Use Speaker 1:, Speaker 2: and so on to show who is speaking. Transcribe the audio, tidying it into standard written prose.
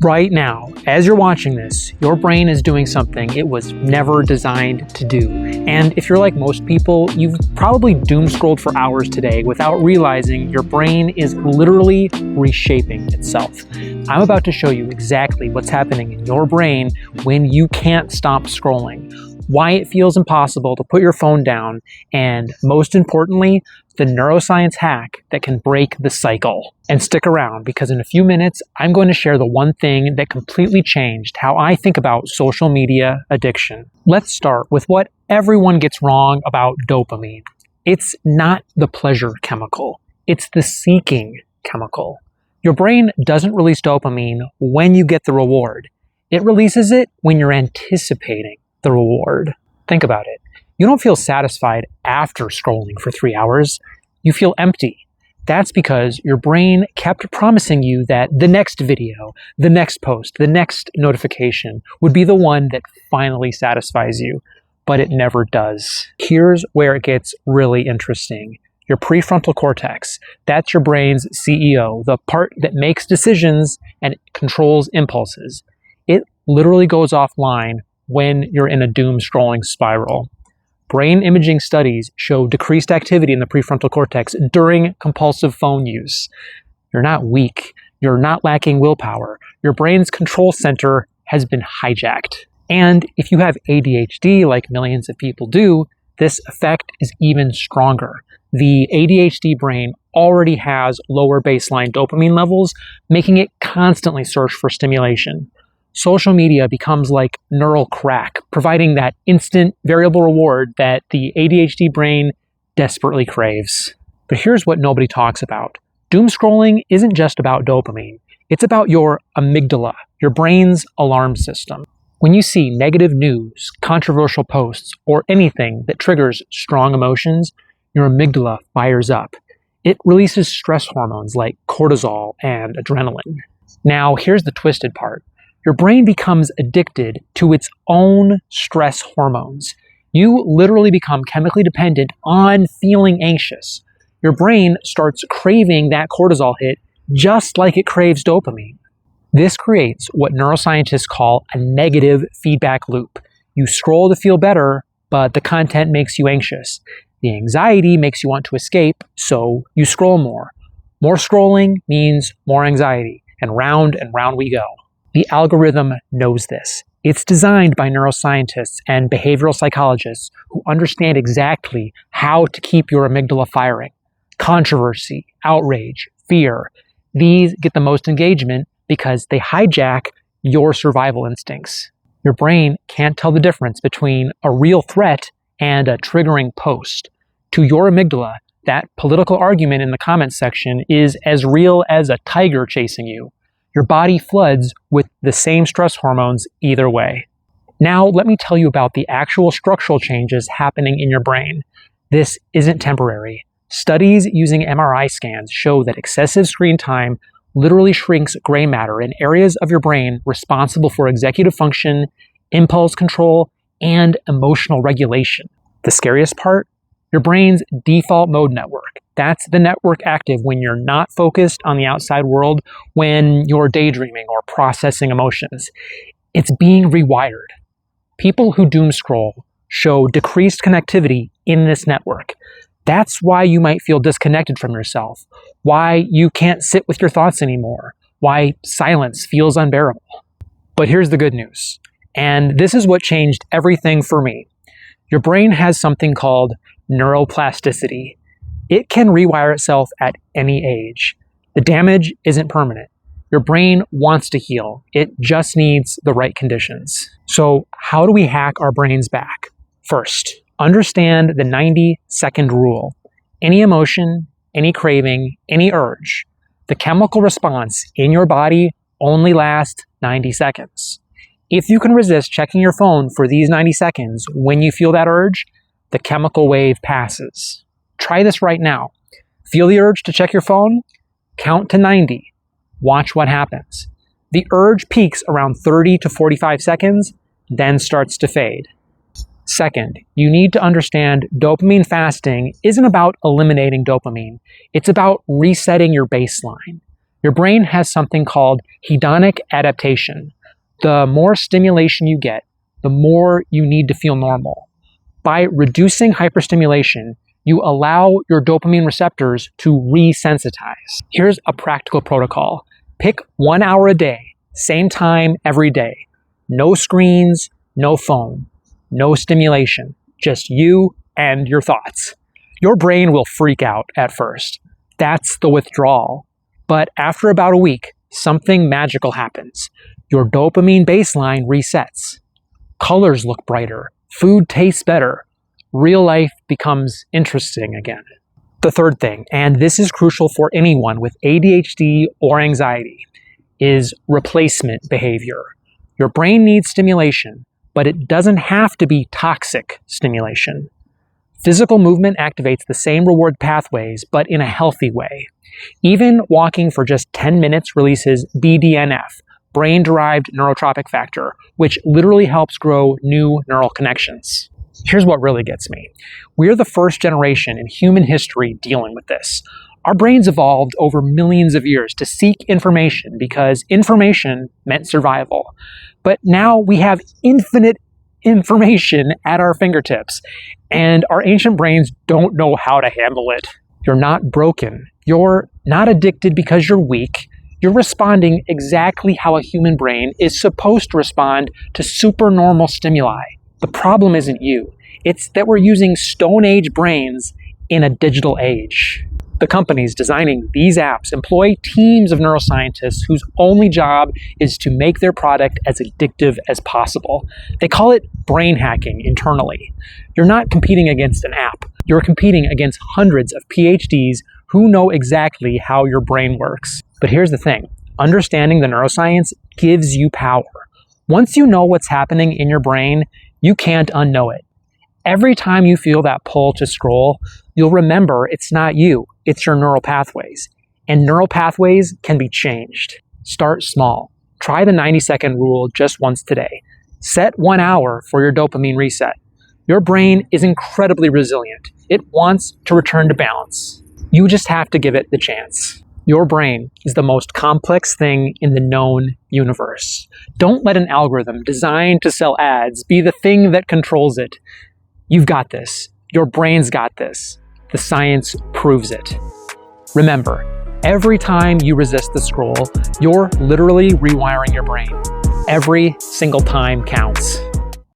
Speaker 1: Right now, as you're watching this, your brain is doing something it was never designed to do. And if you're like most people, you've probably doom scrolled for hours today without realizing your brain is literally reshaping itself. I'm about to show you exactly what's happening in your brain when you can't stop scrolling, why it feels impossible to put your phone down, and most importantly, the neuroscience hack that can break the cycle. And stick around, because in a few minutes, I'm going to share the one thing that completely changed how I think about social media addiction. Let's start with what everyone gets wrong about dopamine. It's not the pleasure chemical. It's the seeking chemical. Your brain doesn't release dopamine when you get the reward. It releases it when you're anticipating the reward. Think about it. You don't feel satisfied after scrolling for 3 hours. You feel empty. That's because your brain kept promising you that the next video, the next post, the next notification would be the one that finally satisfies you, but it never does. Here's where it gets really interesting. Your prefrontal cortex, that's your brain's CEO, the part that makes decisions and controls impulses. It literally goes offline when you're in a doom scrolling spiral. Brain imaging studies show decreased activity in the prefrontal cortex during compulsive phone use. You're not weak. You're not lacking willpower. Your brain's control center has been hijacked. And if you have ADHD, like millions of people do, this effect is even stronger. The ADHD brain already has lower baseline dopamine levels, making it constantly search for stimulation. Social media becomes like neural crack, providing that instant variable reward that the ADHD brain desperately craves. But here's what nobody talks about. Doom scrolling isn't just about dopamine. It's about your amygdala, your brain's alarm system. When you see negative news, controversial posts, or anything that triggers strong emotions, your amygdala fires up. It releases stress hormones like cortisol and adrenaline. Now, here's the twisted part. Your brain becomes addicted to its own stress hormones. You literally become chemically dependent on feeling anxious. Your brain starts craving that cortisol hit just like it craves dopamine. This creates what neuroscientists call a negative feedback loop. You scroll to feel better, but the content makes you anxious. The anxiety makes you want to escape, so you scroll more. More scrolling means more anxiety, and round we go. The algorithm knows this. It's designed by neuroscientists and behavioral psychologists who understand exactly how to keep your amygdala firing. Controversy, outrage, fear, these get the most engagement because they hijack your survival instincts. Your brain can't tell the difference between a real threat and a triggering post. To your amygdala, that political argument in the comments section is as real as a tiger chasing you. Your body floods with the same stress hormones either way. Now, let me tell you about the actual structural changes happening in your brain. This isn't temporary. Studies using MRI scans show that excessive screen time literally shrinks gray matter in areas of your brain responsible for executive function, impulse control, and emotional regulation. The scariest part? Your brain's default mode network. That's the network active when you're not focused on the outside world, when you're daydreaming or processing emotions. It's being rewired. People who doom scroll show decreased connectivity in this network. That's why you might feel disconnected from yourself, why you can't sit with your thoughts anymore, why silence feels unbearable. But here's the good news, and this is what changed everything for me. Your brain has something called neuroplasticity. It can rewire itself at any age. The damage isn't permanent. Your brain wants to heal. It just needs the right conditions. So how do we hack our brains back? First, understand the 90-second rule. Any emotion, any craving, any urge, the chemical response in your body only lasts 90 seconds. If you can resist checking your phone for these 90 seconds when you feel that urge, the chemical wave passes. Try this right now. Feel the urge to check your phone? Count to 90. Watch what happens. The urge peaks around 30 to 45 seconds, then starts to fade. Second, you need to understand dopamine fasting isn't about eliminating dopamine. It's about resetting your baseline. Your brain has something called hedonic adaptation. The more stimulation you get, the more you need to feel normal. By reducing hyperstimulation, you allow your dopamine receptors to resensitize. Here's a practical protocol. Pick 1 hour a day, same time every day. No screens, no phone, no stimulation, just you and your thoughts. Your brain will freak out at first. That's the withdrawal. But after about a week, something magical happens. Your dopamine baseline resets. Colors look brighter. Food tastes better. Real life becomes interesting again. The third thing, and this is crucial for anyone with ADHD or anxiety, is replacement behavior. Your brain needs stimulation, but it doesn't have to be toxic stimulation. Physical movement activates the same reward pathways, but in a healthy way. Even walking for just 10 minutes releases BDNF, brain-derived neurotrophic factor, which literally helps grow new neural connections. Here's what really gets me. We're the first generation in human history dealing with this. Our brains evolved over millions of years to seek information because information meant survival. But now we have infinite information at our fingertips, and our ancient brains don't know how to handle it. You're not broken. You're not addicted because you're weak. You're responding exactly how a human brain is supposed to respond to supernormal stimuli. The problem isn't you. It's that we're using Stone Age brains in a digital age. The companies designing these apps employ teams of neuroscientists whose only job is to make their product as addictive as possible. They call it brain hacking internally. You're not competing against an app. You're competing against hundreds of PhDs who know exactly how your brain works. But here's the thing. Understanding the neuroscience gives you power. Once you know what's happening in your brain, you can't unknow it. Every time you feel that pull to scroll, you'll remember it's not you, it's your neural pathways. And neural pathways can be changed. Start small. Try the 90-second rule just once today. Set 1 hour for your dopamine reset. Your brain is incredibly resilient. It wants to return to balance. You just have to give it the chance. Your brain is the most complex thing in the known universe. Don't let an algorithm designed to sell ads be the thing that controls it. You've got this. Your brain's got this. The science proves it. Remember, every time you resist the scroll, you're literally rewiring your brain. Every single time counts.